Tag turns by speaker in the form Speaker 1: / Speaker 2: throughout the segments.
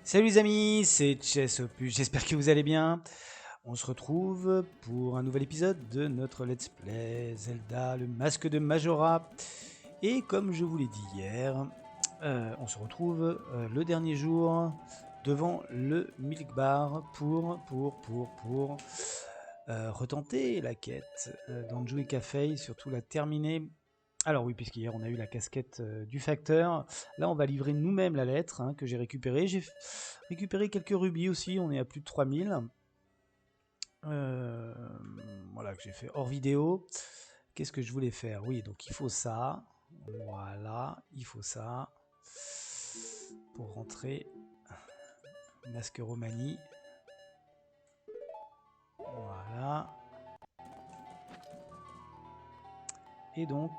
Speaker 1: Salut les amis, c'est Chess Opus, j'espère que vous allez bien. On se retrouve pour un nouvel épisode de notre Let's Play Zelda, le masque de Majora. Et comme je vous l'ai dit hier, on se retrouve le dernier jour devant le Milk Bar pour retenter la quête d'Anju et Kafei, surtout la terminer. Alors oui, puisqu'hier on a eu la casquette du facteur, là on va livrer nous-mêmes la lettre que j'ai récupérée. J'ai récupéré quelques rubis aussi, on est à plus de 3000. Euh, voilà, que j'ai fait hors vidéo. Qu'est-ce que je voulais faire? Oui, donc il faut ça. Voilà, il faut ça. Pour rentrer. Masque Romani. Voilà. Et donc.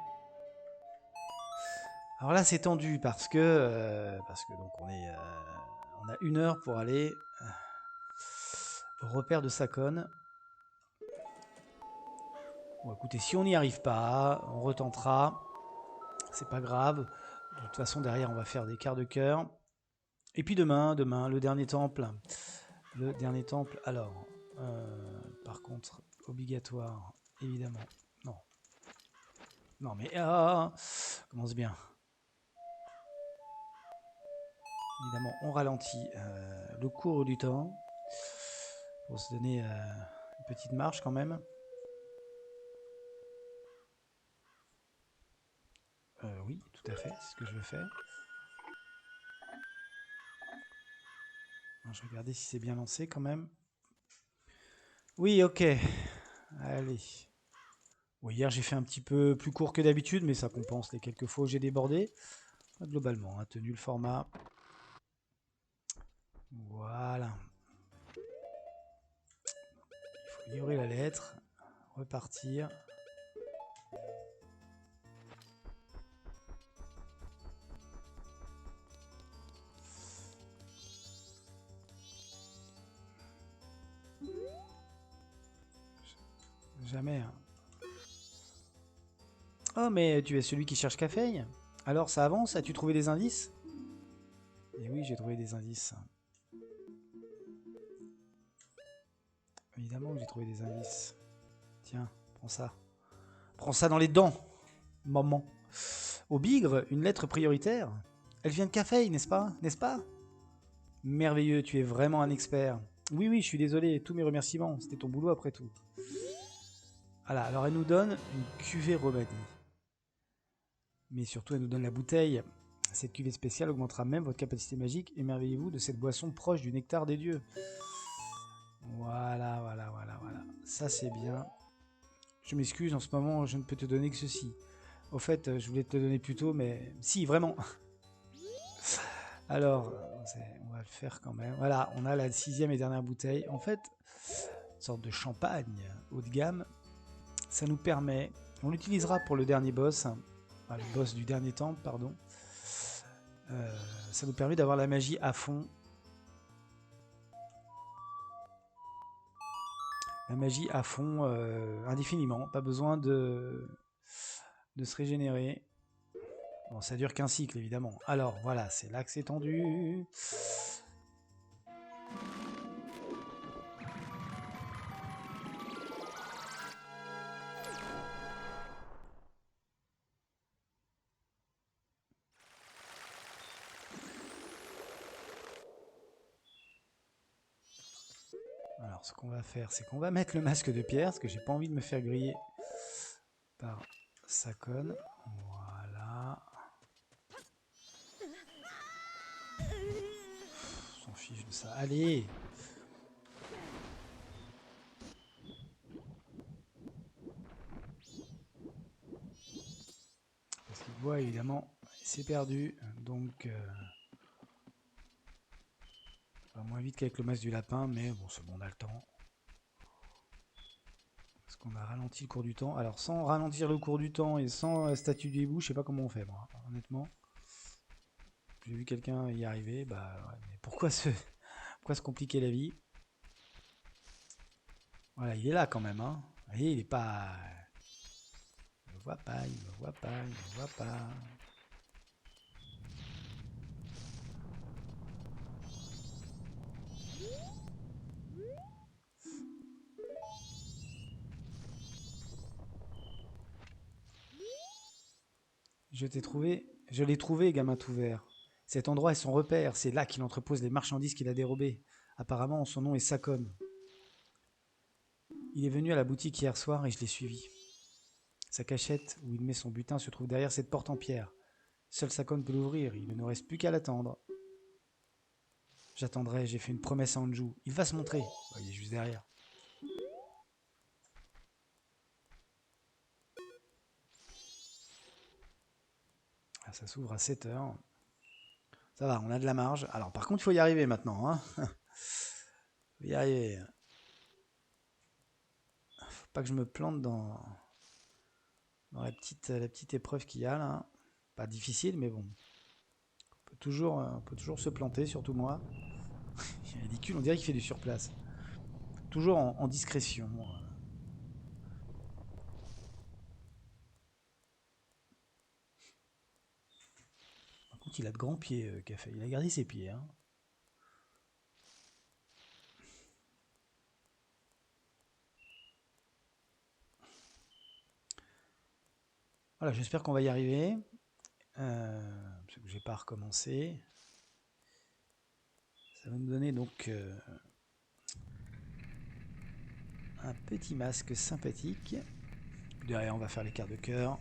Speaker 1: Alors là c'est tendu parce que donc on a 1 heure pour aller au repère de Sakon. Bon écoutez, si on n'y arrive pas, on retentera. C'est pas grave. De toute façon derrière on va faire des quarts de cœur. Et puis demain, le dernier temple. Le dernier temple, alors, par contre, obligatoire, évidemment. Non. Non mais, commence bien. Évidemment, on ralentit le cours du temps. Pour se donner une petite marge quand même. Oui, tout à fait, c'est ce que je veux faire. Je vais regarder si c'est bien lancé quand même. Oui, ok. Allez. Bon, hier j'ai fait un petit peu plus court que d'habitude, mais ça compense les quelques fois où j'ai débordé. Globalement, tenu le format. Voilà. Il faut livrer la lettre, repartir. Jamais. Oh, mais tu es celui qui cherche Café. Alors, ça avance? As-tu trouvé des indices? Eh oui, j'ai trouvé des indices. Évidemment que j'ai trouvé des indices. Tiens, prends ça. Prends ça dans les dents, maman. Au bigre, une lettre prioritaire. Elle vient de Café, n'est-ce pas? N'est-ce pas? Merveilleux, tu es vraiment un expert. Oui, oui, je suis désolé, tous mes remerciements. C'était ton boulot après tout. Voilà, alors elle nous donne une cuvée Romani. Mais surtout, elle nous donne la bouteille. Cette cuvée spéciale augmentera même votre capacité magique. Émerveillez-vous de cette boisson proche du nectar des dieux. Voilà. Ça, c'est bien. Je m'excuse, en ce moment, je ne peux te donner que ceci. Au fait, je voulais te le donner plus tôt, mais... Si, vraiment. Alors, on va le faire quand même. Voilà, on a la 6e et dernière bouteille. En fait, une sorte de champagne haut de gamme. Ça nous permet... On l'utilisera pour le dernier boss. Enfin, le boss du dernier temple, pardon. Ça nous permet d'avoir la magie à fond. La magie à fond indéfiniment. Pas besoin de se régénérer. Bon, ça dure qu'un cycle, évidemment. Alors, voilà, c'est là que c'est tendu. Alors, ce qu'on va faire, c'est qu'on va mettre le masque de pierre, parce que j'ai pas envie de me faire griller par Sakon. Voilà. On s'en fiche de ça. Allez! Parce qu'il voit, évidemment, c'est perdu. Donc, ça va moins vite qu'avec le masque du lapin, mais bon, c'est bon, on a le temps. Parce qu'on a ralenti le cours du temps. Alors, sans ralentir le cours du temps et sans statue du hibou, je sais pas comment on fait, moi, honnêtement. J'ai vu quelqu'un y arriver, bah ouais, mais pourquoi se compliquer la vie? Voilà, il est là quand même, hein. Vous voyez, il est pas... Il me voit pas, il me voit pas, il me voit pas. Je l'ai trouvé, gamin tout vert. Cet endroit est son repère, c'est là qu'il entrepose les marchandises qu'il a dérobées. Apparemment, son nom est Sakon. Il est venu à la boutique hier soir et je l'ai suivi. Sa cachette, où il met son butin, se trouve derrière cette porte en pierre. Seul Sakon peut l'ouvrir, il ne nous reste plus qu'à l'attendre. J'attendrai, j'ai fait une promesse à Anju. Il va se montrer. Oh, il est juste derrière. Ah, ça s'ouvre à 7 heures. Ça va, on a de la marge. Alors par contre, il faut y arriver maintenant. Hein. Faut y arriver. Faut pas que je me plante dans la petite épreuve qu'il y a là. Pas difficile, mais bon. On peut toujours se planter, surtout moi. C'est ridicule, on dirait qu'il fait du surplace. Toujours en discrétion. Par contre, il a de grands pieds, Café. Il a gardé ses pieds. Hein. Voilà, j'espère qu'on va y arriver. Parce que j'ai pas recommencé. Ça va nous donner donc un petit masque sympathique. Derrière, on va faire les quarts de cœur.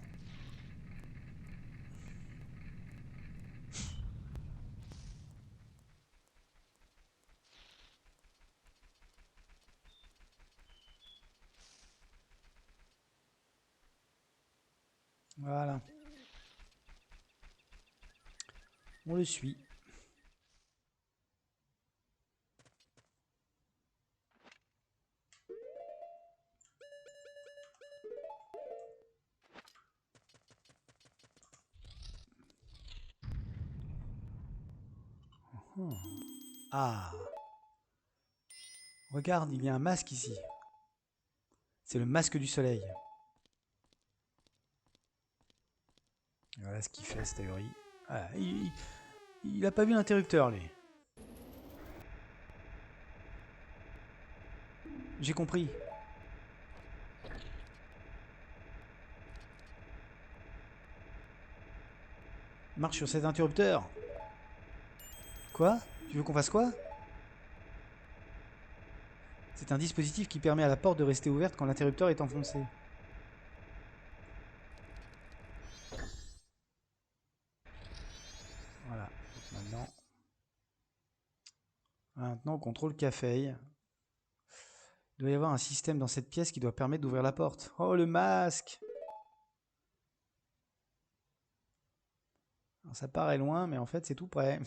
Speaker 1: Voilà. On le suit. Ah. Regarde, il y a un masque ici. C'est le masque du soleil. Voilà ce qu'il fait, cette théorie. Ah, il a pas vu l'interrupteur, lui. J'ai compris. Marche sur cet interrupteur. Quoi? Tu veux qu'on fasse quoi? C'est un dispositif qui permet à la porte de rester ouverte quand l'interrupteur est enfoncé. Voilà. Maintenant, on contrôle café. Il doit y avoir un système dans cette pièce qui doit permettre d'ouvrir la porte. Oh, le masque! Alors, ça paraît loin, mais en fait, c'est tout près.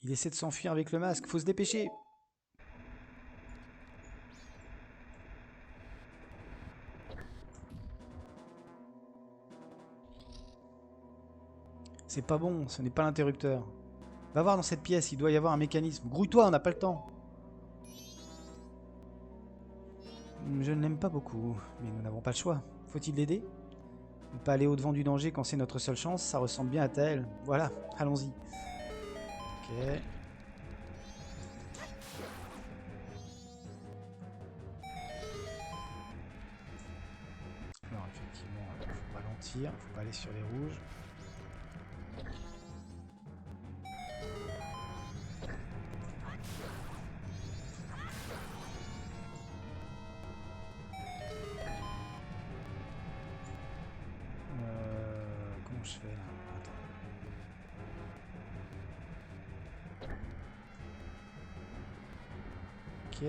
Speaker 1: Il essaie de s'enfuir avec le masque. Faut se dépêcher. C'est pas bon, ce n'est pas l'interrupteur. Va voir dans cette pièce, il doit y avoir un mécanisme. Grouille-toi, on n'a pas le temps. Je ne l'aime pas beaucoup, mais nous n'avons pas le choix. Faut-il l'aider? Ne pas aller au-devant du danger quand c'est notre seule chance, ça ressemble bien à Tael. Voilà, allons-y. Ok. Alors effectivement, il faut ralentir, il faut pas aller sur les rouges. Comment je fais là? Attends. Ok.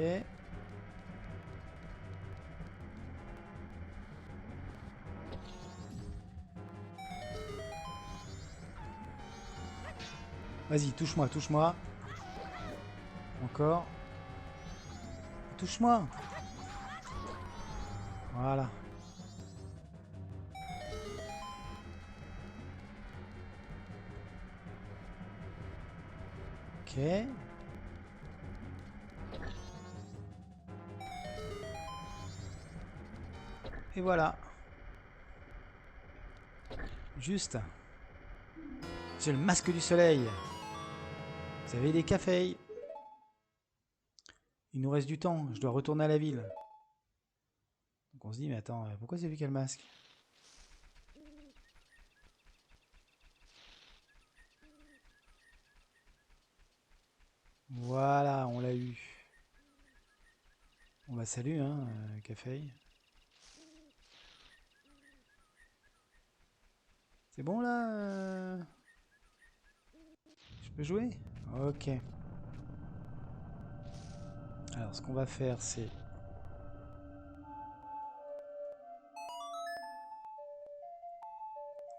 Speaker 1: Vas-y, touche-moi, touche-moi. Encore. Touche-moi. Voilà. Ok. Et voilà. Juste. C'est le masque du soleil. Vous avez des cafés. Il nous reste du temps. Je dois retourner à la ville. Donc on se dit, mais attends, pourquoi c'est lui qui a le masque? Voilà, on l'a eu. Bon bah salut, hein, Café. C'est bon là Je peux jouer? Ok. Alors ce qu'on va faire c'est...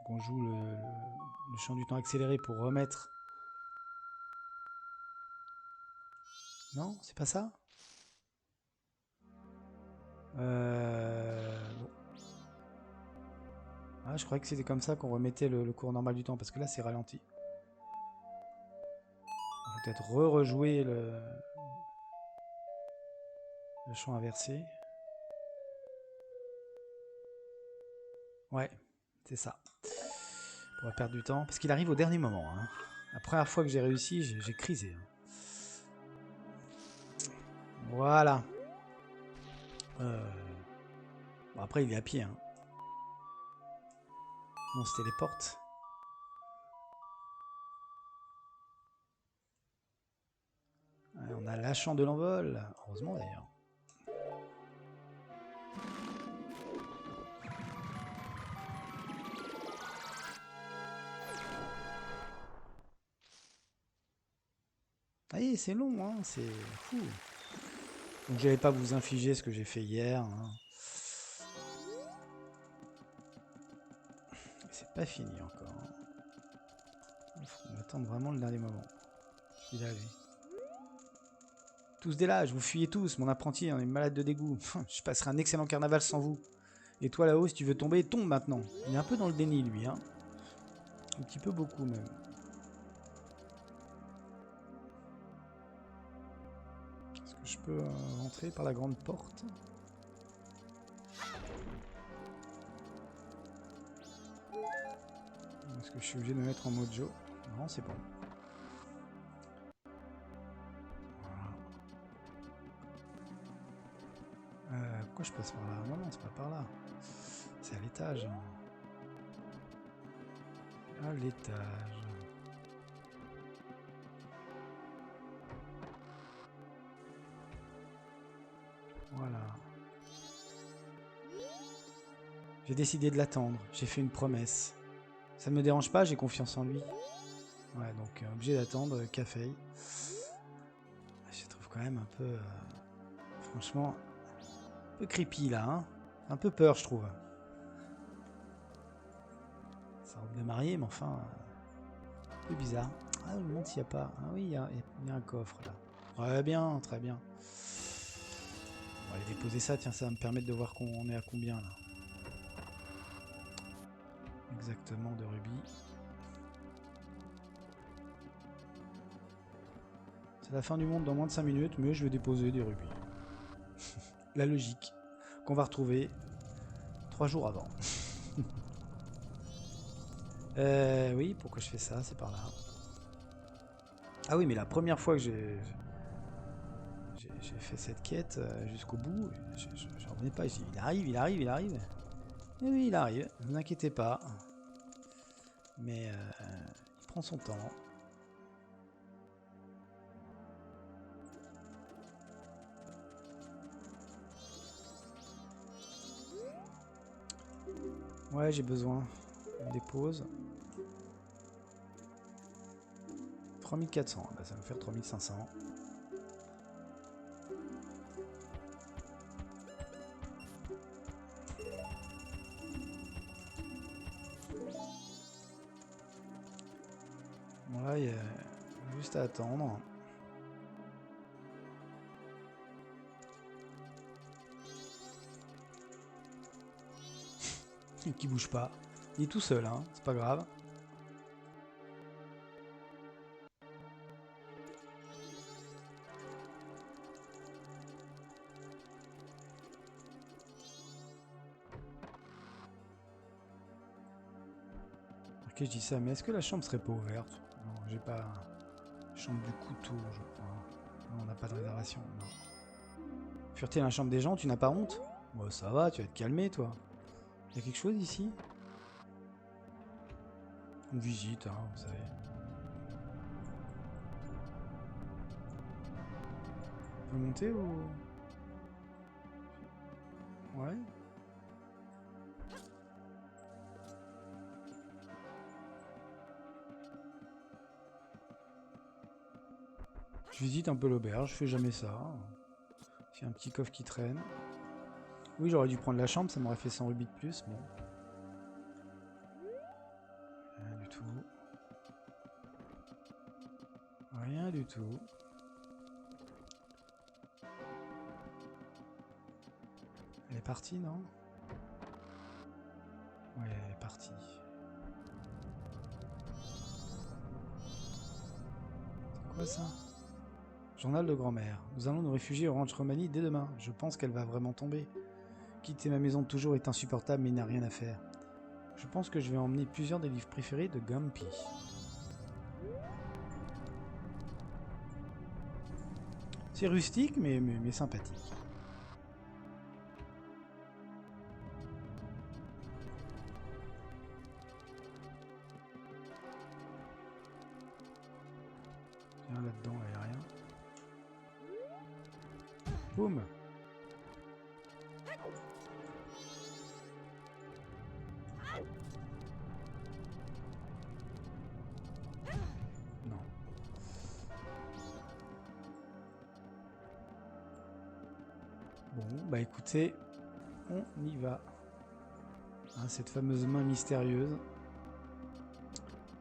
Speaker 1: On joue le champ du temps accéléré pour remettre... Non, c'est pas ça? Bon. Ah, je croyais que c'était comme ça qu'on remettait le cours normal du temps, parce que là c'est ralenti. On va peut-être rejouer le champ inversé. Ouais, c'est ça. On va perdre du temps, parce qu'il arrive au dernier moment. Hein. La première fois que j'ai réussi, j'ai crisé. Hein. Voilà. Bon, après, il est à pied. Hein. On se téléporte. Ouais, on a lâchant de l'envol. Heureusement, d'ailleurs. Allez, c'est long, hein, c'est fou. Donc j'allais pas vous infliger ce que j'ai fait hier. Hein. C'est pas fini encore. Il faut attendre vraiment le dernier moment. Il est là, lui. Tous dès là, vous fuyez tous, mon apprenti, on est malade de dégoût. Je passerai un excellent carnaval sans vous. Et toi là-haut, si tu veux tomber, tombe maintenant. Il est un peu dans le déni, lui. Hein. Un petit peu beaucoup, même. Est-ce que je peux rentrer par la grande porte? Est-ce que je suis obligé de me mettre en mojo? Non, c'est bon. Voilà. Pourquoi je passe par là? Non, non, c'est pas par là. C'est à l'étage. À l'étage. Voilà. J'ai décidé de l'attendre. J'ai fait une promesse. Ça ne me dérange pas, j'ai confiance en lui. Ouais, donc obligé d'attendre Café. Je trouve quand même un peu... franchement, un peu creepy là. Hein, un peu peur, je trouve. Sa robe de mariée, mais enfin... un peu bizarre. Ah, je me demande s'il n'y a pas... Ah oui, il y a un coffre là. Ouais, bien, très bien. On va aller déposer ça, tiens, ça va me permettre de voir qu'on est à combien là. Exactement, de rubis. C'est la fin du monde dans moins de 5 minutes, mais je vais déposer des rubis. La logique qu'on va retrouver 3 jours avant. Oui, pourquoi je fais ça? C'est par là. Ah oui, mais la première fois que j'ai fait cette quête jusqu'au bout, je revenais pas ici. Il arrive, il arrive, il arrive. Et oui, il arrive, ne vous inquiétez pas. Mais il prend son temps. Ouais, j'ai besoin. On dépose. 3400, bah, ça va me faire 3500. Bon là, il y a juste à attendre. Qui bouge pas. Il est tout seul, hein, c'est pas grave. Ok, je dis ça, mais est-ce que la chambre serait pas ouverte? Non, j'ai pas... Chambre du couteau, je crois. Non, on n'a pas de réservation, non. Fureter dans la chambre des gens, tu n'as pas honte? Bon, ça va, tu vas te calmer, toi. Il y a quelque chose ici? On visite, hein, vous savez. On peut monter ou... Ouais. Je visite un peu l'auberge, je fais jamais ça. Il y a un petit coffre qui traîne. Oui, j'aurais dû prendre la chambre, ça m'aurait fait 100 rubis de plus, bon. Rien du tout. Rien du tout. Elle est partie, non? Ouais, elle est partie. C'est quoi ça? Journal de grand-mère. Nous allons nous réfugier au ranch Romani dès demain. Je pense qu'elle va vraiment tomber. Quitter ma maison de toujours est insupportable, mais il n'a rien à faire. Je pense que je vais emmener plusieurs des livres préférés de Gumpy. C'est rustique, mais sympathique. Tiens, là-dedans, il n'y a rien. Boum! Non. Bon, bah écoutez, on y va. Hein, cette fameuse main mystérieuse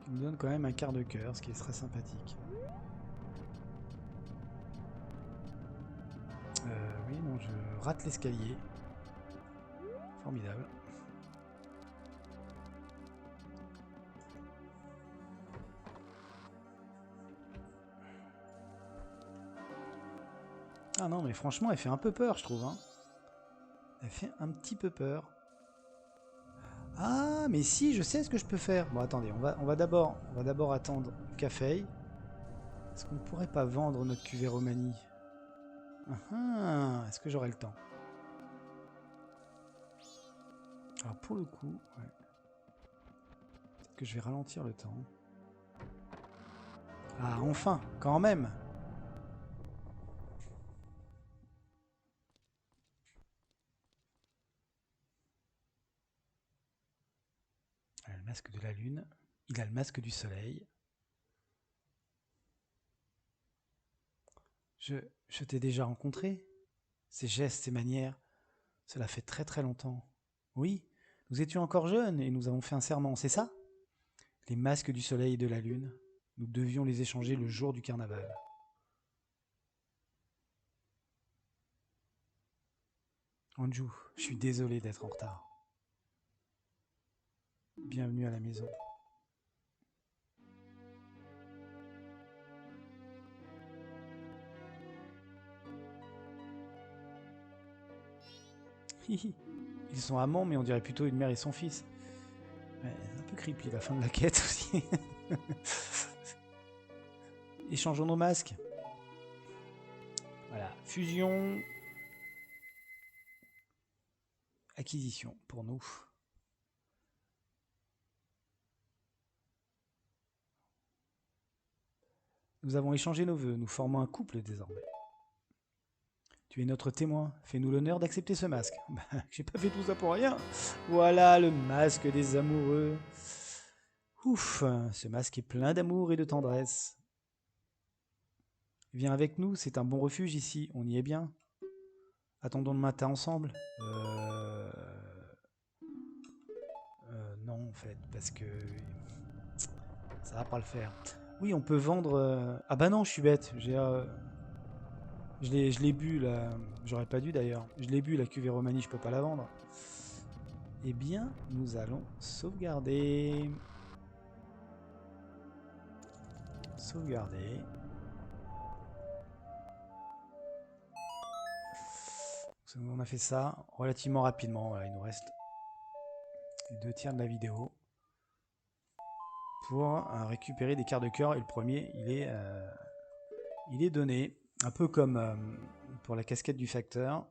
Speaker 1: qui nous donne quand même un quart de cœur, ce qui est très sympathique. Oui, non, je rate l'escalier. Formidable. Ah non, mais franchement, elle fait un peu peur, je trouve. Hein. Elle fait un petit peu peur. Ah, mais si, je sais ce que je peux faire. Bon, attendez, on va d'abord attendre Café. Est-ce qu'on ne pourrait pas vendre notre cuvée Romani? Est-ce que j'aurai le temps? Alors pour le coup, ouais. Peut-être que je vais ralentir le temps. Ah, enfin, quand même. Il a le masque de la lune. Il a le masque du soleil. Je t'ai déjà rencontré. Ses gestes, ses manières, cela fait très très longtemps. Oui, nous étions encore jeunes et nous avons fait un serment, c'est ça? Les masques du soleil et de la lune, nous devions les échanger le jour du carnaval. Anju, je suis désolé d'être en retard. Bienvenue à la maison. Ils sont amants, mais on dirait plutôt une mère et son fils. Ouais, c'est un peu creepy la fin de la quête aussi. Échangeons nos masques. Voilà, fusion. Acquisition pour nous. Nous avons échangé nos vœux, nous formons un couple désormais. Tu es notre témoin, fais-nous l'honneur d'accepter ce masque. Bah, j'ai pas fait tout ça pour rien. Voilà le masque des amoureux. Ouf, ce masque est plein d'amour et de tendresse. Viens avec nous, c'est un bon refuge ici, on y est bien. Attendons le matin ensemble. Non en fait, parce que ça va pas le faire. Oui, on peut vendre... Ah bah non, je suis bête. Je l'ai bu là. J'aurais pas dû d'ailleurs. Je l'ai bu la cuvée Romani, je peux pas la vendre. Eh bien, nous allons sauvegarder. Sauvegarder. On a fait ça relativement rapidement. Voilà, il nous reste les 2 tiers de la vidéo pour récupérer des quarts de cœur. Et le premier, il est donné. Un peu comme pour la casquette du facteur.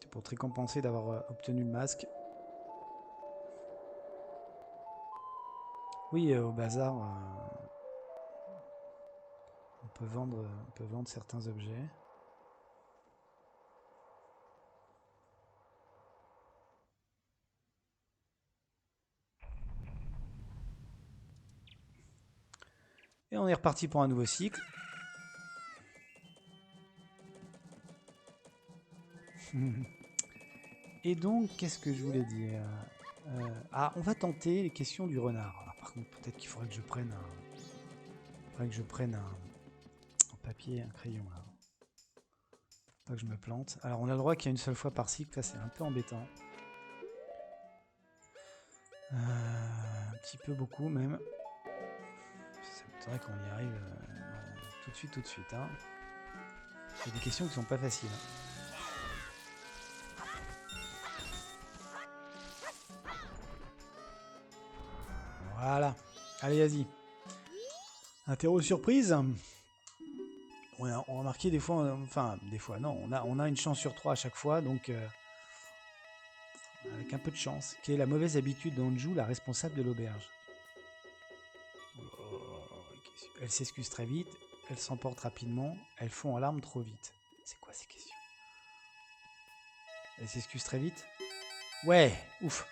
Speaker 1: C'est pour te récompenser d'avoir obtenu le masque. Oui, au bazar, on peut vendre certains objets. Et on est reparti pour un nouveau cycle. Et donc, qu'est-ce que je voulais dire? Ah, on va tenter les questions du renard. Alors, par contre, peut-être qu'il faudrait que je prenne un papier, un crayon là. Pas que je me plante. Alors, on a le droit qu'il y a une seule fois par cycle. Là, c'est un peu embêtant. Un petit peu beaucoup même. Ça m'étonnerait qu'on y arrive tout de suite. Hein. Il y a des questions qui sont pas faciles. Voilà. Allez, vas-y. Interro surprise. On a remarqué des fois, non, on a une chance sur 3 à chaque fois, donc avec un peu de chance. Quelle est la mauvaise habitude d'Anju, la responsable de l'auberge? Elle s'excuse très vite, elle s'emporte rapidement, elle fond en larmes trop vite. C'est quoi ces questions? Elle s'excuse très vite? Ouais, ouf.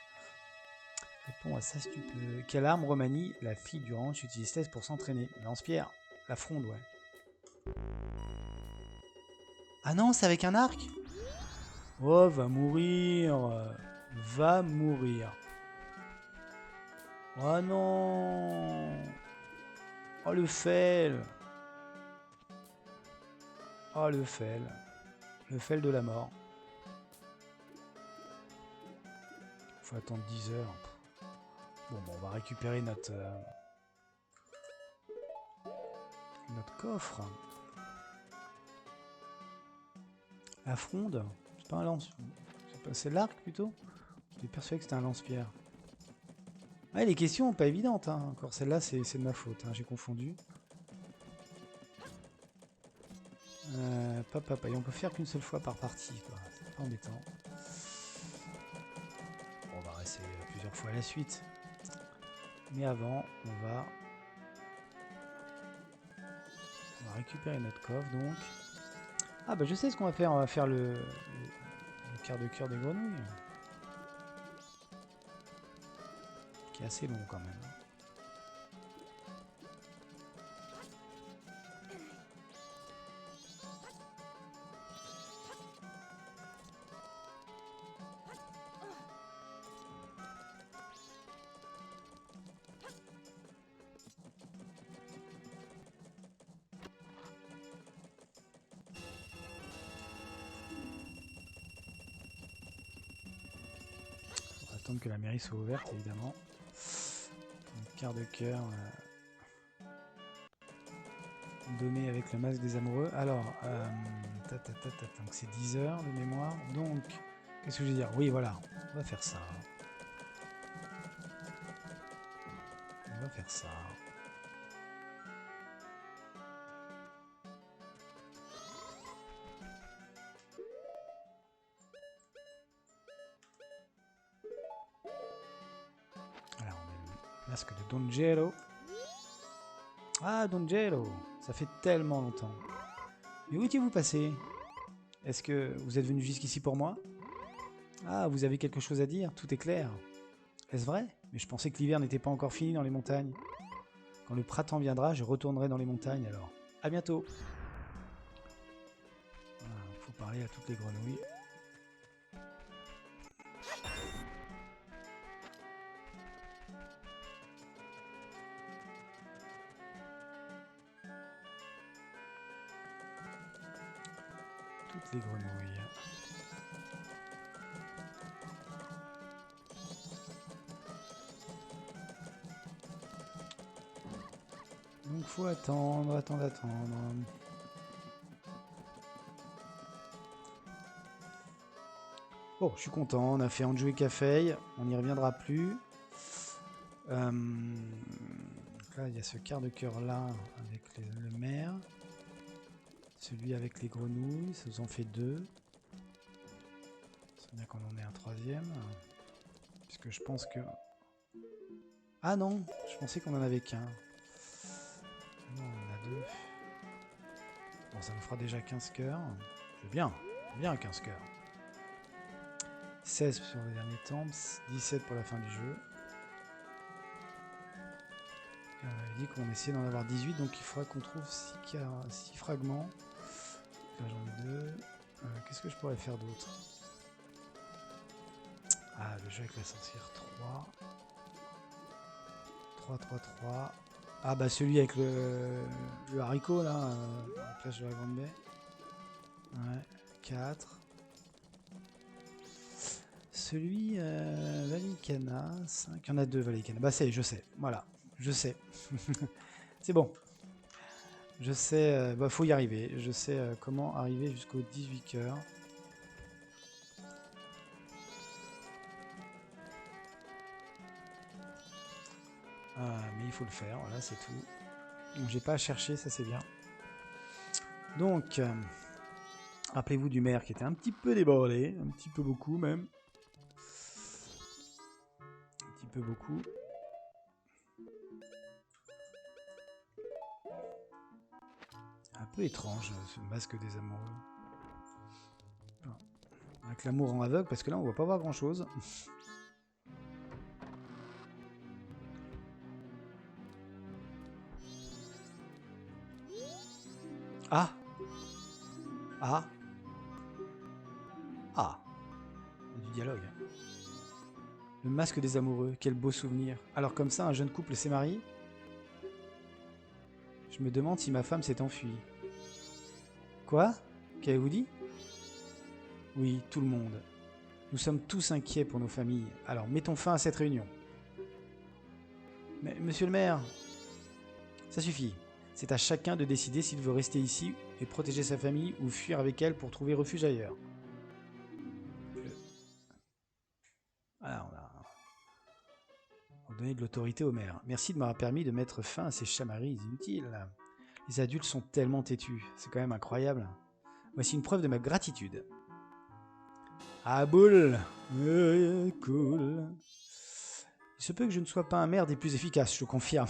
Speaker 1: Réponds à ça si tu peux. Quelle arme Romani, la fille du ranch, utilise-t-elle pour s'entraîner? Lance-pierre. La fronde, ouais. Ah non, c'est avec un arc? Oh, va mourir. Va mourir. Oh non. Oh le fail. Oh le fail. Le fail de la mort. Faut attendre 10 heures. Bon, on va récupérer notre coffre. La fronde. C'est pas un lance. C'est l'arc plutôt. J'étais persuadé que c'était un lance-pierre. Ah, les questions pas évidentes. Hein. Encore celle-là, c'est de ma faute. Hein. J'ai confondu. Et on peut faire qu'une seule fois par partie. C'est pas embêtant. On va rester plusieurs fois à la suite. Mais avant, on va récupérer notre coffre donc. Ah bah je sais ce qu'on va faire. On va faire le quart de cœur des grenouilles. Qui est assez long quand même. On va attendre que la mairie soit ouverte évidemment. Un quart de cœur donné avec le masque des amoureux. Alors, donc c'est 10 heures de mémoire. Donc, qu'est-ce que je veux dire? Oui, voilà, on va faire ça. On va faire ça. Alors, on met le masque de Dongero. Ah, Dongero, ça fait tellement longtemps. Mais où étiez-vous passé? Est-ce que vous êtes venu jusqu'ici pour moi? Ah, vous avez quelque chose à dire? Tout est clair. Est-ce vrai? Mais je pensais que l'hiver n'était pas encore fini dans les montagnes. Quand le printemps viendra, je retournerai dans les montagnes alors. À bientôt. Voilà, faut parler à toutes les grenouilles. Toutes les grenouilles. Donc faut attendre. Bon, je suis content, on a fait Anju et Café, on n'y reviendra plus. Là, il y a ce quart de cœur là avec le maire. Celui avec les grenouilles, ça vous en fait 2. Bien qu'on en ait un troisième. Puisque je pense que... Ah non, je pensais qu'on en avait qu'un. Non, on en a deux. Bon, ça nous fera déjà 15 cœurs. C'est bien, bien 15 cœurs. 16 sur les derniers temps, 17 pour la fin du jeu. Et on avait dit qu'on essayait d'en avoir 18, donc il faudra qu'on trouve 6 fragments. Là j'en ai 2. Qu'est-ce que je pourrais faire d'autre? Ah, le jeu avec la sorcière 3. 3, 3, 3. Ah bah celui avec le haricot là, à la plage de la Grande Baie. Ouais, 4. Celui Valicana, 5. Il y en a 2 Valicana. Bah c'est, je sais, voilà, je sais. C'est bon. Je sais, bah faut y arriver. Je sais comment arriver jusqu'aux 18 cœurs. Mais il faut le faire, voilà, c'est tout. Donc j'ai pas à chercher, ça c'est bien. Donc, rappelez-vous du maire qui était un petit peu débordé, un petit peu beaucoup même. Un petit peu beaucoup. Un peu étrange ce masque des amoureux. Avec l'amour en aveugle, parce que là on va pas voir grand chose. Ah! Ah! Ah! Du dialogue. Le masque des amoureux, quel beau souvenir. Alors comme ça, un jeune couple s'est marié? Je me demande si ma femme s'est enfuie. Quoi? Qu'avez-vous dit? Oui, tout le monde. Nous sommes tous inquiets pour nos familles, alors mettons fin à cette réunion. Mais, monsieur le maire, ça suffit. C'est à chacun de décider s'il veut rester ici et protéger sa famille ou fuir avec elle pour trouver refuge ailleurs. Voilà, on a donné de l'autorité au maire. Merci de m'avoir permis de mettre fin à ces chamailleries inutiles. Les adultes sont tellement têtus, c'est quand même incroyable. Voici une preuve de ma gratitude. Ah boule, cool. Il se peut que je ne sois pas un maire des plus efficaces, je confirme.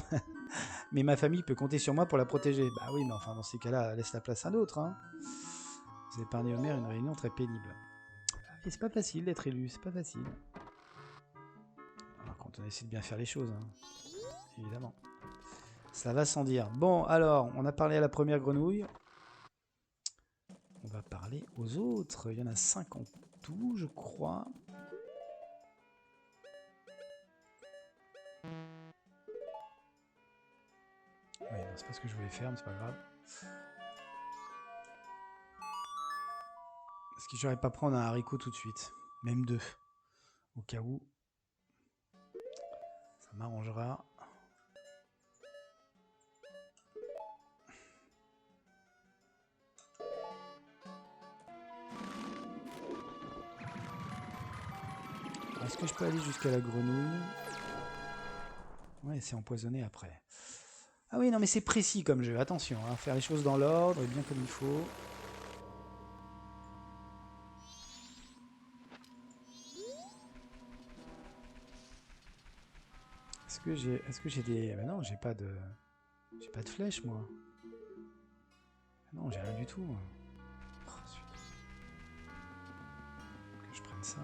Speaker 1: Mais ma famille peut compter sur moi pour la protéger. Bah oui, mais enfin dans ces cas-là, laisse la place à d'autres. Hein. Vous épargnez au maire une réunion très pénible. Et c'est pas facile d'être élu, c'est pas facile. Alors quand on essaie de bien faire les choses, hein. Évidemment. Ça va sans dire. Bon, alors, on a parlé à la première grenouille. On va parler aux autres. Il y en a 5 en tout, je crois. Oui, non, c'est pas ce que je voulais faire, mais c'est pas grave. Est-ce que j'aurais pas prendre un haricot tout de suite? Même 2. Au cas où. Ça m'arrangera. Est-ce que je peux aller jusqu'à la grenouille? Ouais, c'est empoisonné après. Ah oui, non, mais c'est précis comme jeu. Attention, hein, faire les choses dans l'ordre et bien comme il faut. Est-ce que j'ai des... Ah non, j'ai pas de flèche, moi. Ah non, j'ai rien du tout. Oh, que je prenne ça.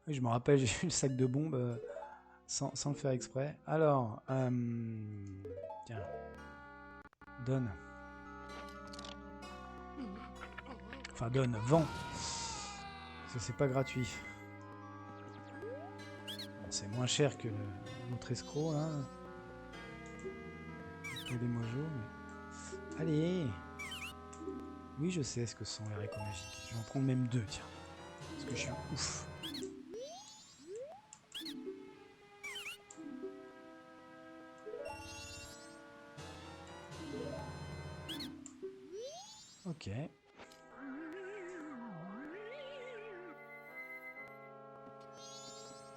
Speaker 1: Oui, je me rappelle, j'ai eu le sac de bombes sans le faire exprès. Alors, tiens, donne. Enfin, donne, vends. Ça, c'est pas gratuit. Bon, c'est moins cher que l'autre escroc, là. Que les mojos, mais... Allez! Oui, je sais ce que sont les haricots magiques. Je vais en prendre même 2, tiens. Parce que je suis ouf. Ok.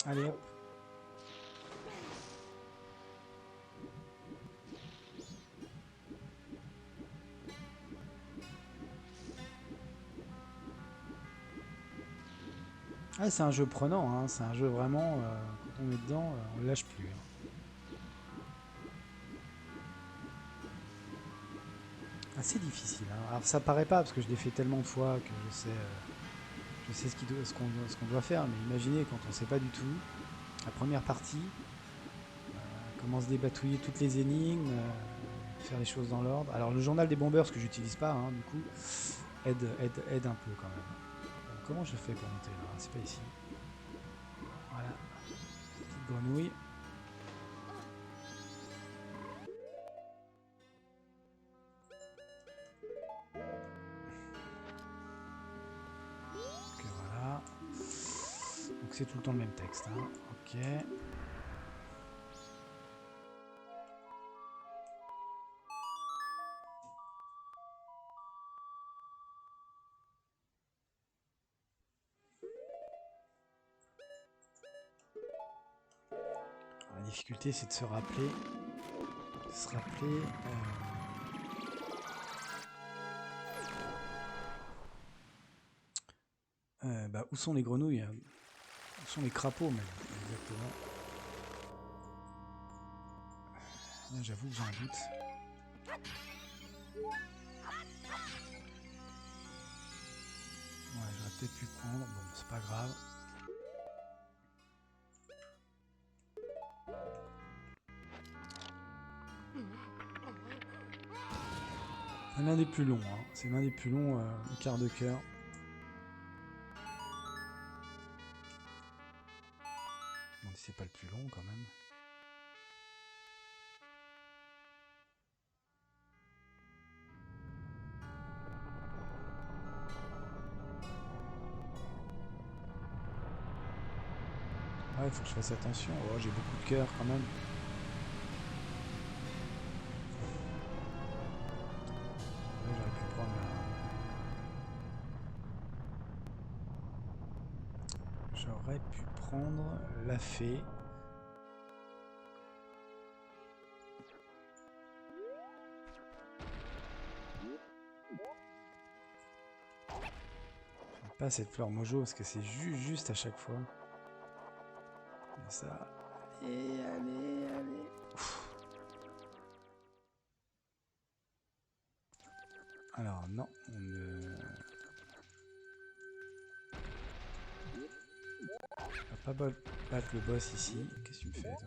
Speaker 1: Allez hop. Ah, c'est un jeu prenant, hein. C'est un jeu vraiment, quand on est dedans, on ne lâche plus. Hein. Assez difficile. Hein. Alors ça paraît pas parce que je l'ai fait tellement de fois que je sais ce qu'on doit faire. Mais imaginez quand on ne sait pas du tout, la première partie, comment se débatouiller toutes les énigmes, faire les choses dans l'ordre. Alors le journal des bombers que j'utilise pas, hein, du coup, aide un peu quand même. Comment je fais pour monter là? C'est pas ici. Voilà, petite grenouille. Donc voilà. Donc c'est tout le temps le même texte. Hein. Ok. La difficulté c'est de se rappeler. Bah, où sont les grenouilles? Où sont les crapauds même? Exactement. Là, j'avoue que j'ai un doute. Ouais, j'aurais peut-être pu prendre. Bon, c'est pas grave. C'est l'un des plus longs. Hein. C'est l'un des plus longs, le quart de cœur. Bon, c'est pas le plus long quand même. Ouais, il faut que je fasse attention. Oh, j'ai beaucoup de cœur quand même. Ouais, j'aurais pu prendre la... J'aurais pu prendre la fée. J'aime pas cette fleur mojo parce que c'est juste à chaque fois. Et ça... Allez. Ouf. Alors non, on ne... On va pas battre le boss ici. Qu'est-ce que tu me fais toi?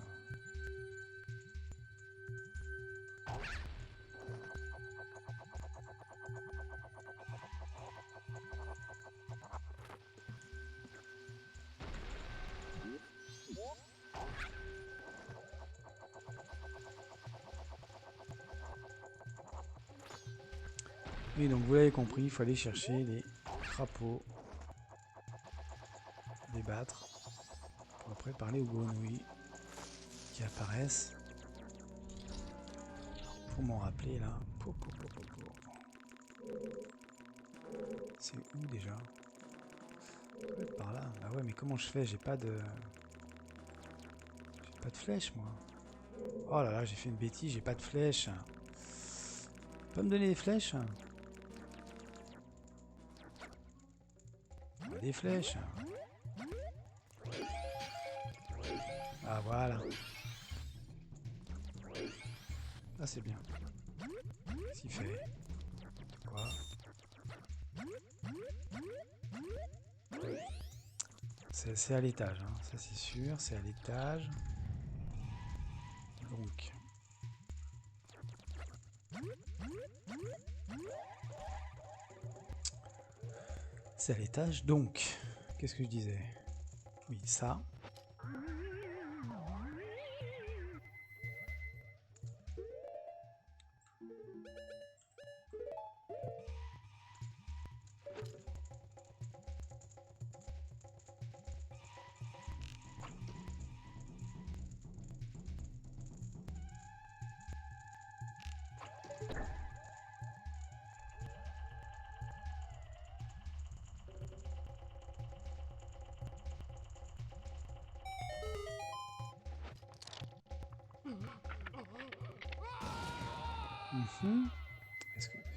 Speaker 1: Oui, donc vous l'avez compris, il faut aller chercher les crapauds, les battre, pour après parler aux grenouilles qui apparaissent. Pour m'en rappeler là. C'est où déjà? Ça doit être par là. Bah ouais, mais comment je fais? J'ai pas de flèche moi. Oh là là, j'ai fait une bêtise, j'ai pas de flèche. Tu peux me donner des flèches? Des flèches. Ah voilà. Ah c'est bien. Qu'est-ce qu'il fait? Quoi? C'est à l'étage, hein. Ça c'est sûr, c'est à l'étage. Donc. C'est à l'étage, donc. Qu'est-ce que je disais? Oui, ça.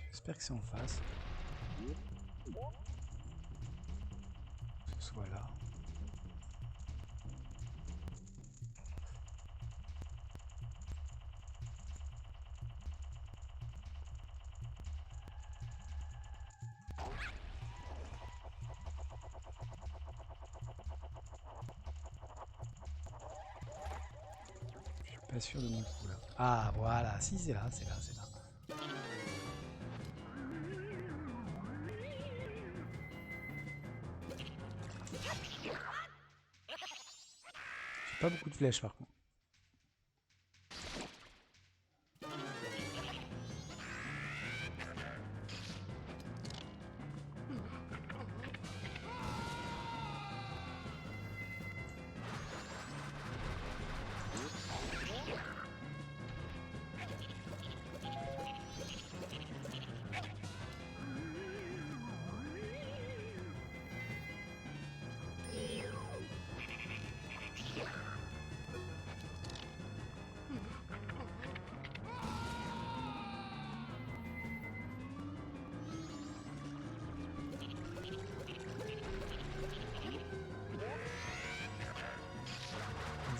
Speaker 1: J'espère que c'est en face. Que ce soit là. Pas sûr de mon coup là. Ah voilà, si c'est là, c'est là, c'est là. J'ai pas beaucoup de flèches par contre.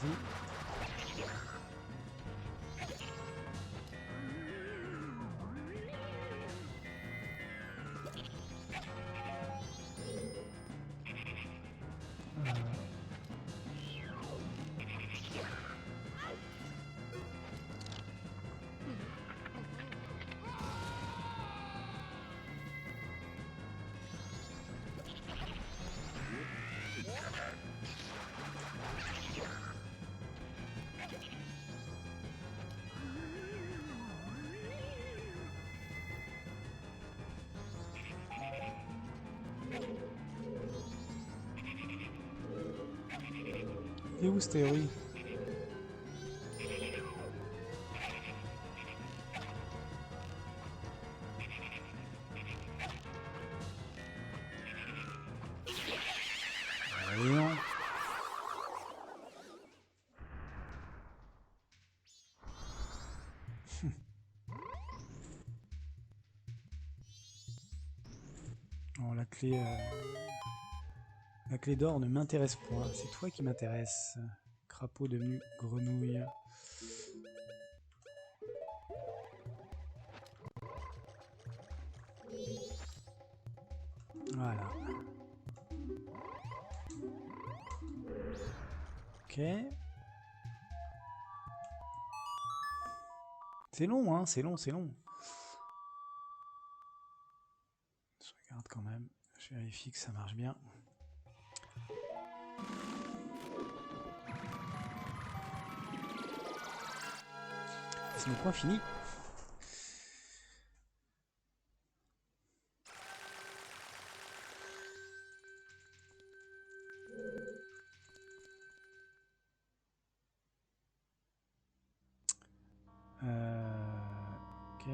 Speaker 1: Vas-y. Et où ce théorie? Allez, non. Oh, la clé d'or ne m'intéresse point. C'est toi qui m'intéresse. Crapaud devenu grenouille. Voilà. Ok. C'est long, hein, c'est long, c'est long. Je regarde quand même. Je vérifie que ça marche bien. C'est le point fini. Ok.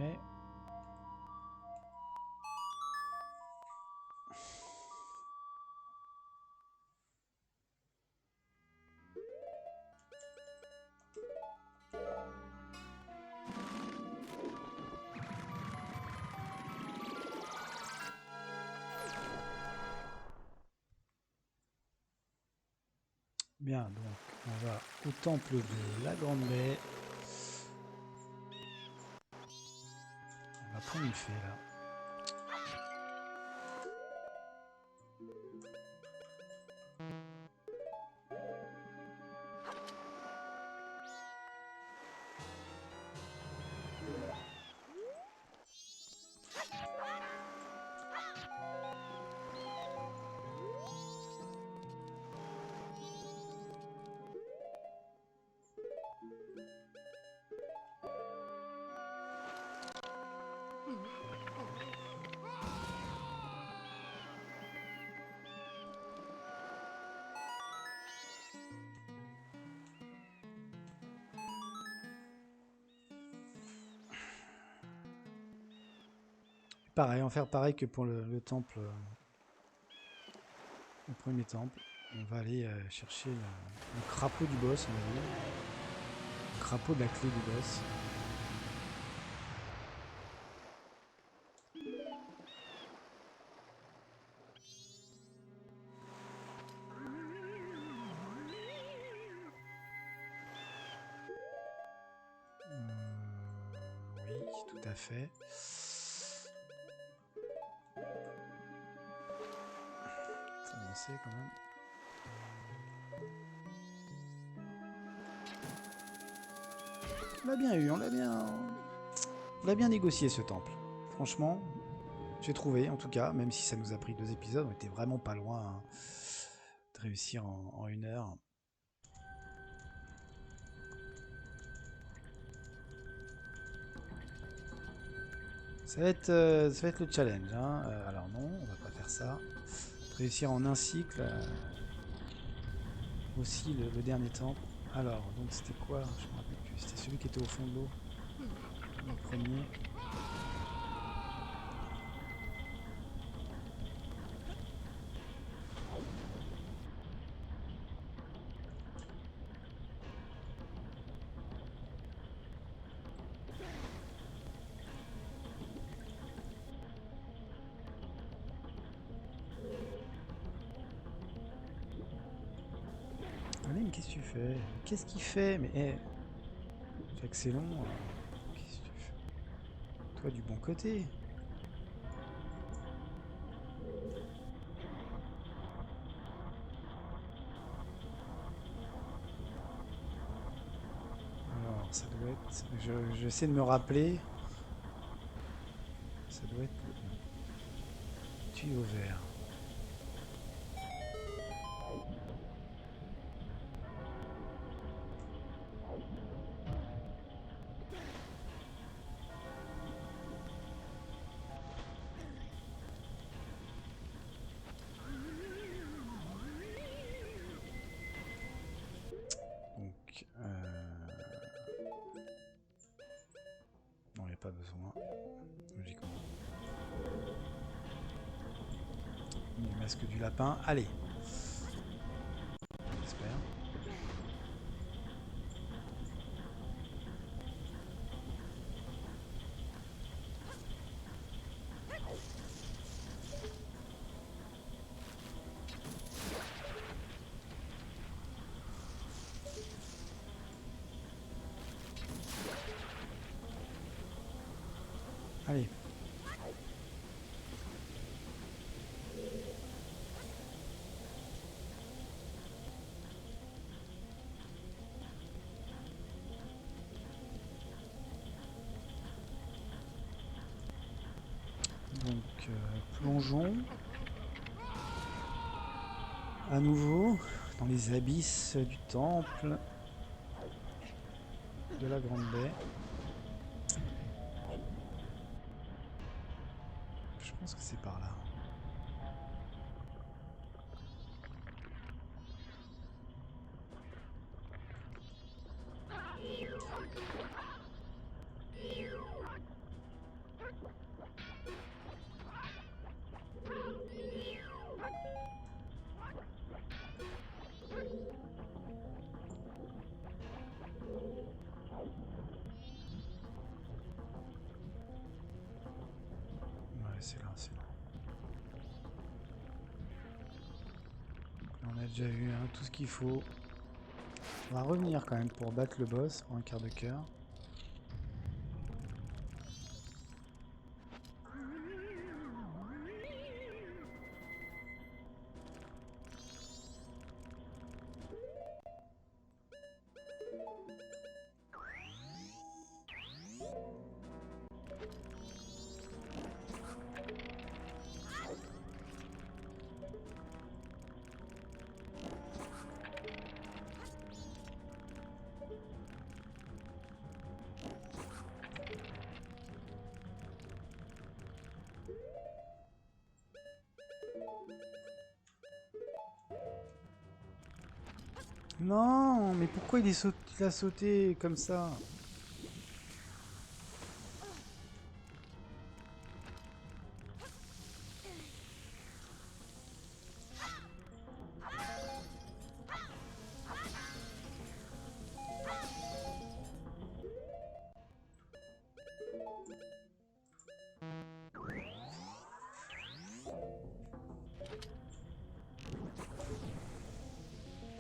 Speaker 1: Bien, donc on va au temple de la Grande Baie. On va prendre une fée là. Pareil, on va faire pareil que pour le temple, le premier temple. On va aller chercher le crapaud du boss, on va dire. Le crapaud de la clé du boss. Oui, tout à fait. Avancer quand même. On l'a bien eu, on l'a bien négocié ce temple. Franchement, j'ai trouvé en tout cas, même si ça nous a pris 2 épisodes, on était vraiment pas loin hein, de réussir en 1 heure. Ça va être le challenge. Hein. Alors non, on va pas faire ça. Réussir en un cycle. Aussi le dernier temple. Alors, donc c'était quoi? Je me rappelle plus. C'était celui qui était au fond de l'eau. Le premier. Allez, mais qu'est-ce que tu fais? Qu'est-ce qu'il fait? Mais Jack, c'est long. Qu'est-ce que tu fais? Toi, du bon côté. Alors, ça doit être... J'essaie de me rappeler. Ça doit être le tuyau vert. Donc, non, il n'y a pas besoin. Logiquement. Le masque du lapin. Allez. J'espère. Allez. Donc, plongeons à nouveau dans les abysses du temple de la Grande Baie. Je pense que c'est par là. Ouais, c'est là, c'est là. On a déjà eu hein, tout ce qu'il faut. On va revenir quand même pour battre le boss pour un quart de cœur. Non, mais pourquoi il a sauté comme ça?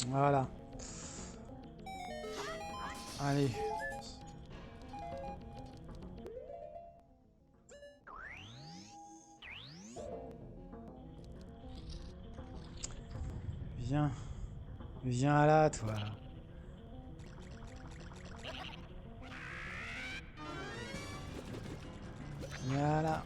Speaker 1: Voilà. Allez. Viens. Viens là, toi. Voilà.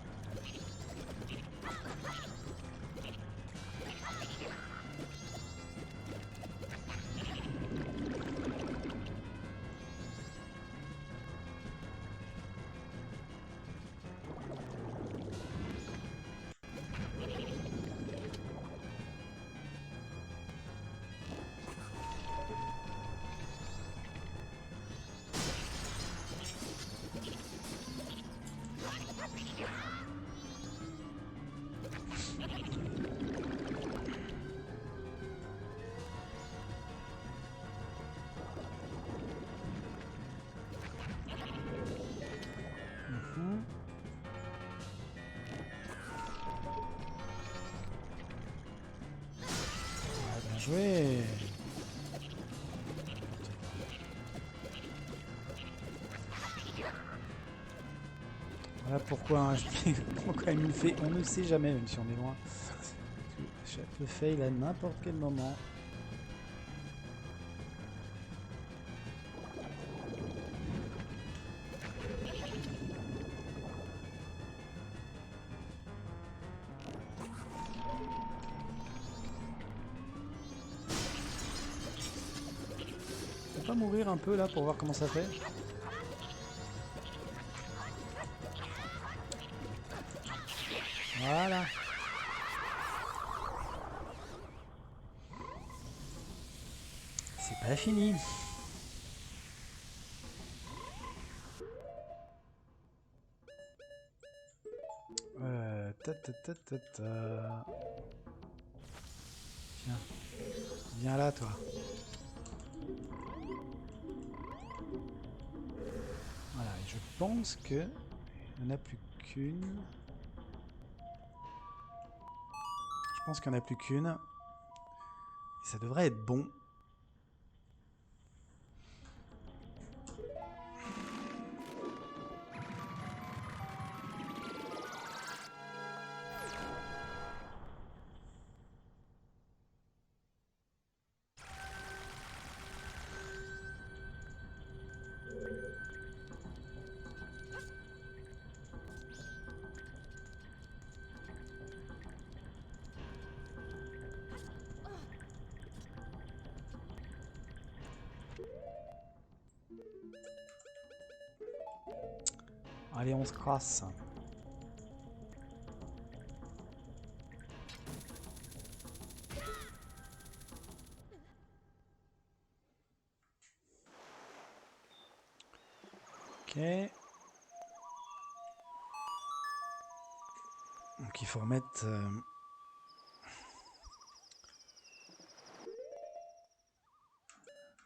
Speaker 1: Bien joué. Voilà pourquoi, hein, pourquoi il me fait. On ne sait jamais, même si on est loin. Chaque fail à n'importe quel moment. On peut pas mourir un peu là pour voir comment ça fait? Voilà. C'est pas fini. Viens. Viens là, toi. Voilà, et je pense que il n'y en a plus qu'une. Je pense qu'il n'y en a plus qu'une. Et ça devrait être bon. Allez, on se crasse. Ok. Donc il faut remettre...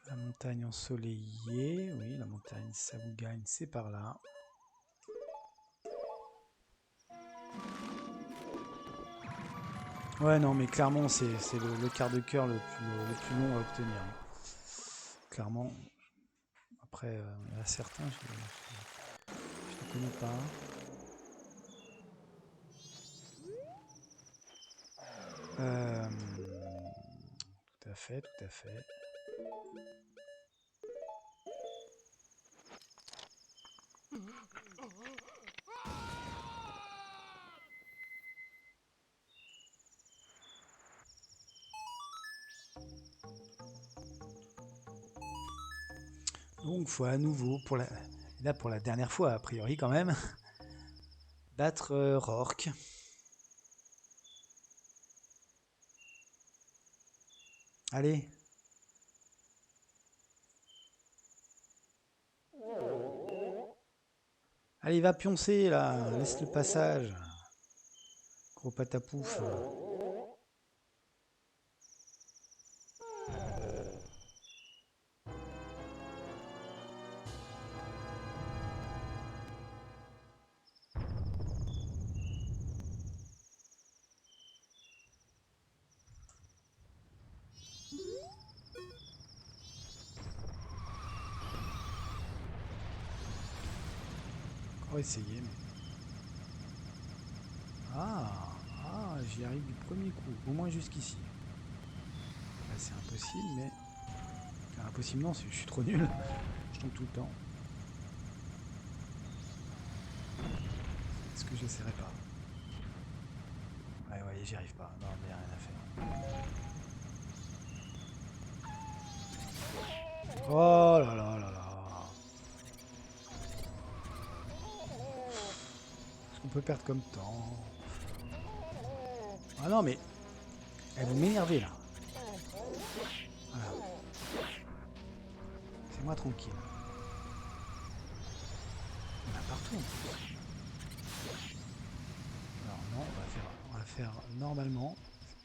Speaker 1: la montagne ensoleillée. Oui, la montagne, ça vous gagne, c'est par là. Ouais, non, mais clairement, c'est le quart de cœur le plus long à obtenir. Clairement. Après, il y en a certains, je ne connais pas. Tout à fait, tout à fait. Donc, faut à nouveau, pour la dernière fois, a priori quand même, battre Rourke. Allez. Allez, va pioncer là, laisse le passage. Gros patapouf. Encore essayer, mais... j'y arrive du premier coup, au moins jusqu'ici. Là, c'est impossible, mais... Enfin, impossible non, je suis trop nul. Je tombe tout le temps. Est-ce que j'essaierai pas. Ouais, ouais, j'y arrive pas. Non, mais rien à faire. Oh là là là là. Qu'est-ce qu'on peut perdre comme temps? Ah non, mais... vous m'énervez, là. Voilà. C'est moi tranquille. Il y en a partout. Alors non, on va faire normalement.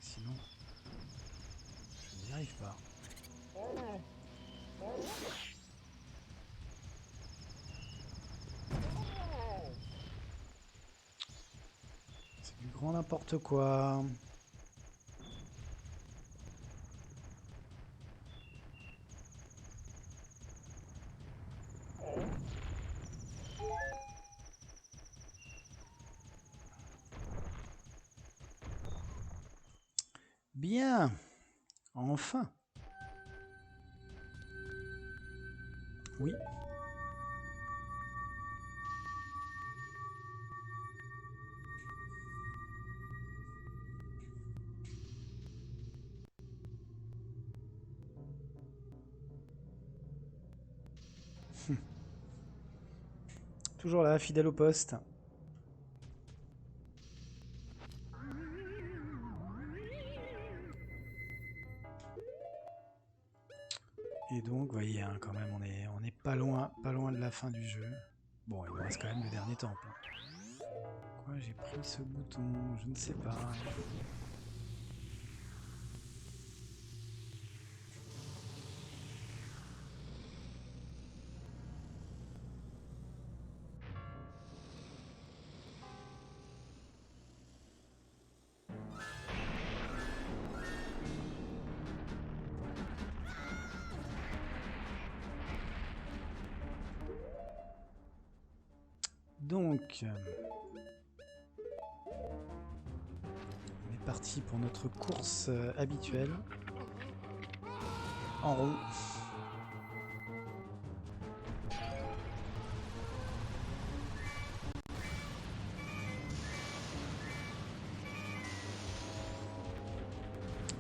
Speaker 1: Sinon, je n'y arrive pas. C'est du grand n'importe quoi. Bien. Enfin. Oui. Toujours là, fidèle au poste. Et donc, vous voyez, hein, quand même, on est pas loin de la fin du jeu. Bon, il nous reste quand même le dernier temple. Pourquoi j'ai pris ce bouton? Je ne sais pas. Donc, on est parti pour notre course habituelle. En rond.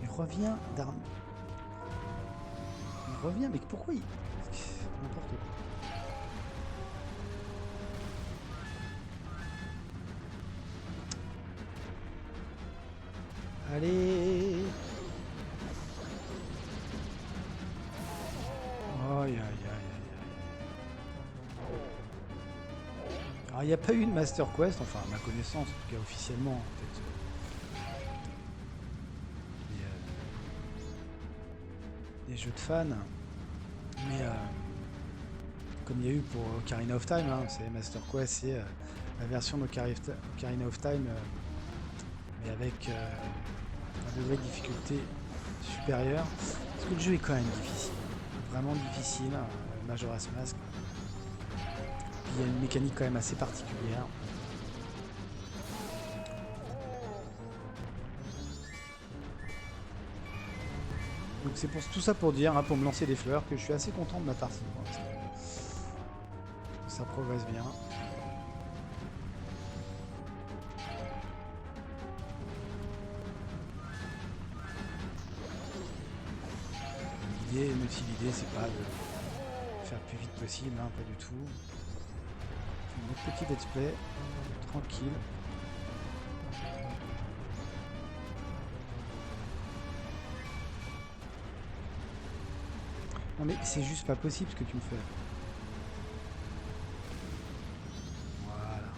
Speaker 1: Il revient d'armes. Il revient, mais pourquoi il... N'importe quoi. Allez. Aïe aïe aïe aïe. Alors il n'y a pas eu de Master Quest, enfin à ma connaissance, en tout cas officiellement, peut-être. Des jeux de fans. Mais comme il y a eu pour Ocarina of Time, hein, c'est Master Quest, c'est la version d'Ocarina of Time, mais avec un degré de difficulté supérieur. Parce que le jeu est quand même difficile. Vraiment difficile, Majora's Mask. Puis il y a une mécanique quand même assez particulière. Donc c'est pour tout ça pour dire, hein, pour me lancer des fleurs, que je suis assez content de ma partie. Ça progresse bien. Même si l'idée c'est pas de faire le plus vite possible, hein, pas du tout. Un autre petit let's play, tranquille. Non mais c'est juste pas possible ce que tu me fais. Voilà.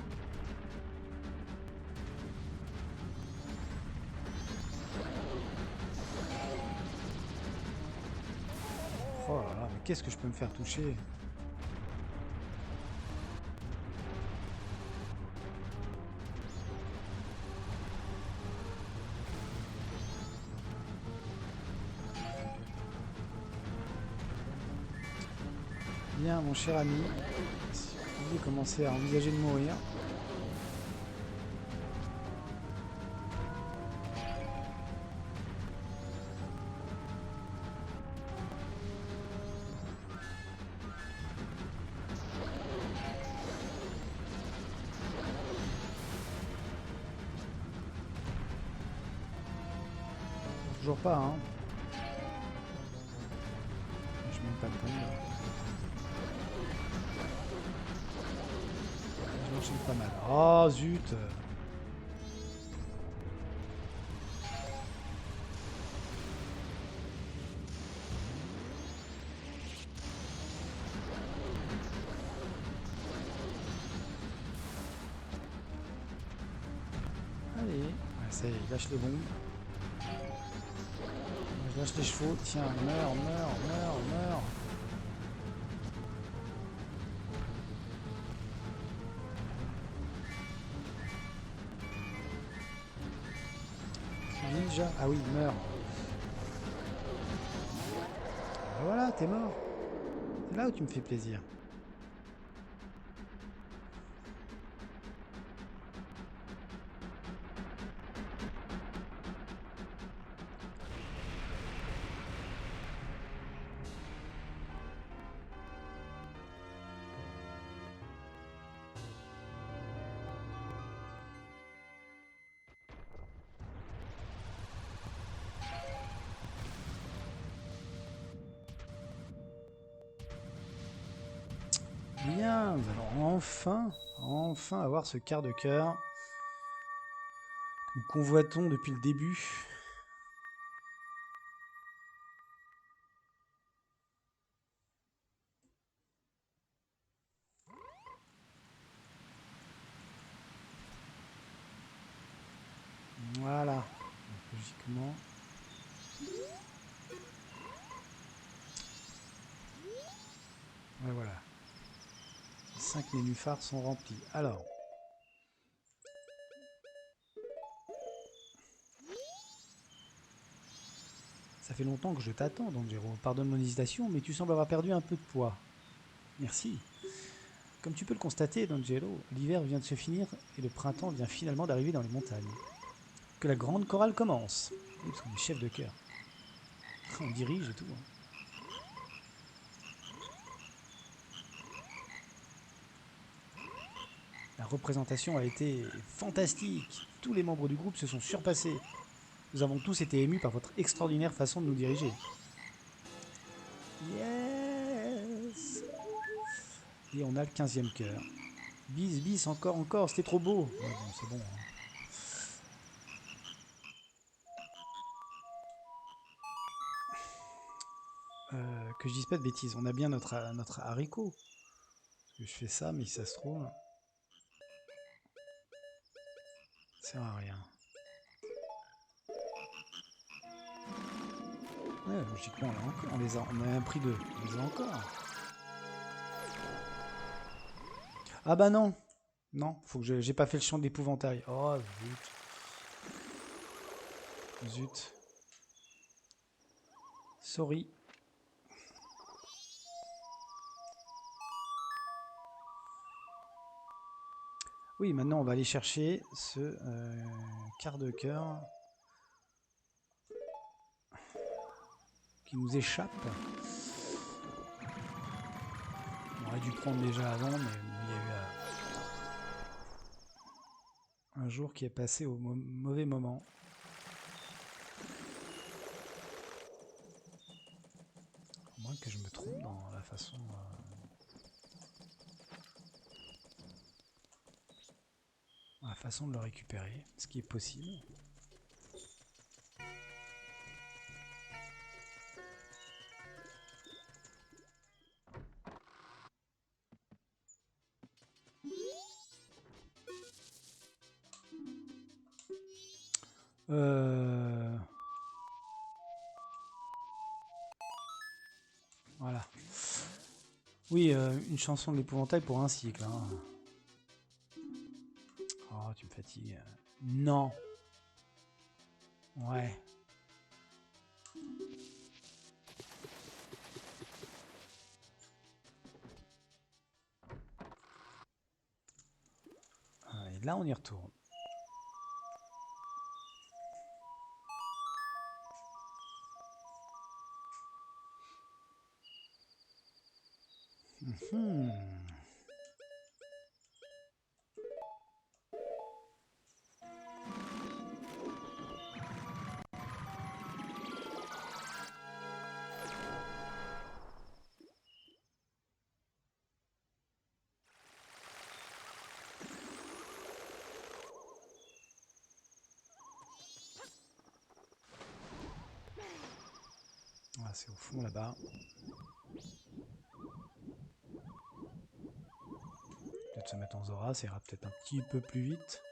Speaker 1: Oh là là, mais qu'est-ce que je peux me faire toucher? Bien, mon cher ami, si vous pouvez commencer à envisager de mourir. Toujours pas, hein. Je mets pas de bombe. Je l'enchaîne pas mal. Oh zut. Allez. Ouais, ça y est, lâche les bombes. Je lâche les chevaux. Tiens, meurs, meurs, meurs, meurs. Tu vis déjà? Ah oui, meurs. Ben voilà, t'es mort. C'est là où tu me fais plaisir. Bien, nous allons enfin avoir ce quart de cœur que nous convoitons depuis le début. Voilà, donc, logiquement. Ouais, voilà. Les 5 nénuphars sont remplis. Alors. Ça fait longtemps que je t'attends, Danjero. Pardonne mon hésitation, mais tu sembles avoir perdu un peu de poids. Merci. Comme tu peux le constater, Danjero, l'hiver vient de se finir et le printemps vient finalement d'arriver dans les montagnes. Que la grande chorale commence. Oui, parce qu'on est chef de chœur. On dirige et tout. Hein. La représentation a été fantastique. Tous les membres du groupe se sont surpassés. Nous avons tous été émus par votre extraordinaire façon de nous diriger. Yes. Et on a le 15e cœur. Bis, bis, encore, encore, c'était trop beau. Ouais, bon, c'est bon. Hein. Que je dise pas de bêtises, on a bien notre haricot. Parce que je fais ça, mais si ça se trouve, ça sert à rien. Ouais, logiquement, on l'a encore. On a même pris deux. On les a encore. Ah bah non. Non, faut que j'ai pas fait le chant de l'épouvantail. Oh zut. Zut. Sorry. Oui, maintenant on va aller chercher ce quart de cœur qui nous échappe. On aurait dû prendre déjà avant, mais il y a eu un jour qui est passé au mauvais moment. À moins que je me trompe dans la façon... la façon de le récupérer, ce qui est possible. Voilà. Oui, une chanson de l'épouvantail pour un cycle. Hein. Oh, tu me fatigues. Non. Ouais. Et là, on y retourne. c'est au fond là-bas. Peut-être se mettre en Zora, ça ira peut-être un petit peu plus vite.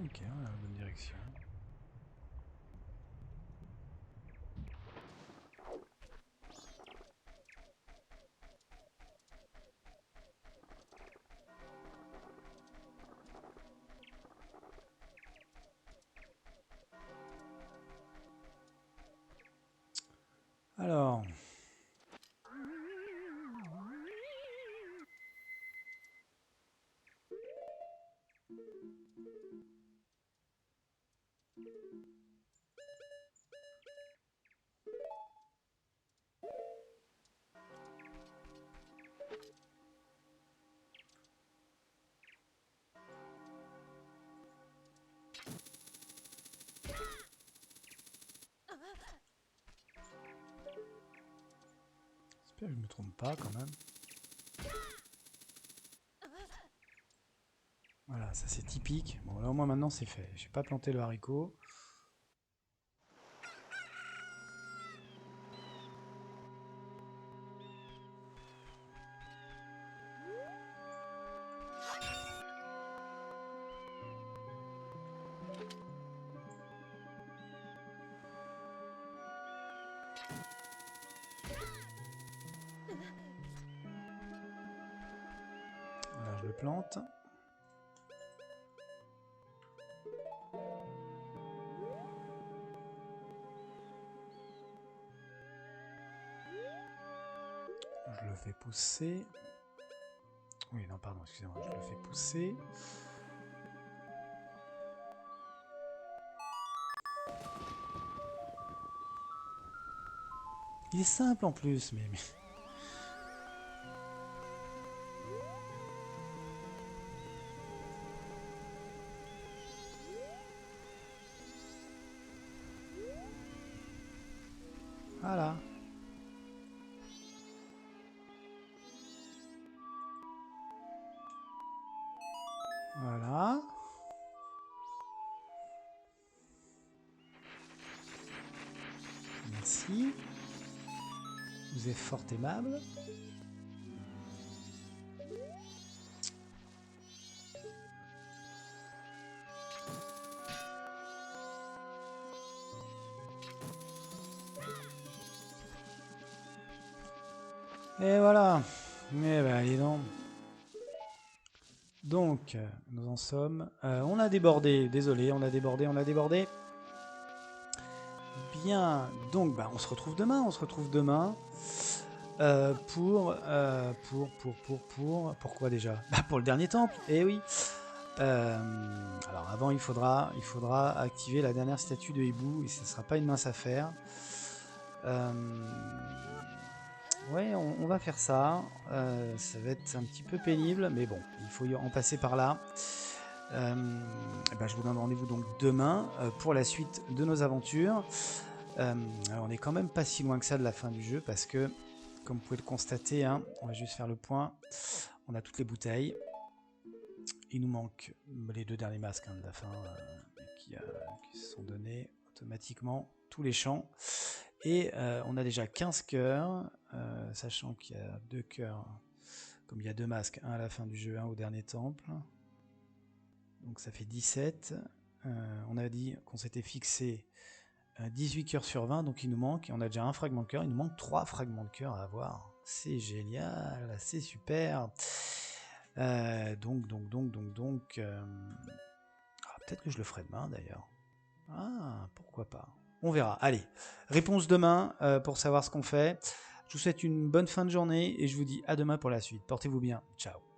Speaker 1: Ok, on a la bonne direction. Alors... J'espère que je me trompe pas quand même. Voilà, ça c'est typique. Bon, là au moins maintenant c'est fait. J'ai pas planté le haricot. Là je le plante. Je le fais pousser. Oui, non, pardon, excusez-moi, je le fais pousser. Il est simple en plus, mais... Voilà. Voilà. Merci. Vous êtes fort aimable. Et voilà. Eh ben, dis donc. Donc, nous en sommes. On a débordé. Désolé, on a débordé. Bien. Donc, bah, on se retrouve demain. Pourquoi déjà? Bah, pour le dernier temple. Eh oui. Alors avant, il faudra activer la dernière statue de hibou et ce ne sera pas une mince affaire. Ouais, on va faire ça. Ça va être un petit peu pénible, mais bon, il faut en passer par là. Je vous donne rendez-vous donc demain pour la suite de nos aventures. Alors on est quand même pas si loin que ça de la fin du jeu parce que, comme vous pouvez le constater, hein, on va juste faire le point. On a toutes les bouteilles. Il nous manque les 2 derniers masques de la fin qui se sont donnés automatiquement, tous les champs. Et on a déjà 15 cœurs, sachant qu'il y a 2 cœurs, comme il y a 2 masques, un à la fin du jeu, un au dernier temple. Donc ça fait 17. On a dit qu'on s'était fixé 18 cœurs sur 20, donc il nous manque, et on a déjà un fragment de cœur, il nous manque 3 fragments de cœur à avoir. C'est génial, c'est super. Donc, peut-être que je le ferai demain d'ailleurs. Ah, pourquoi pas. On verra. Allez, réponse demain pour savoir ce qu'on fait. Je vous souhaite une bonne fin de journée et je vous dis à demain pour la suite. Portez-vous bien. Ciao.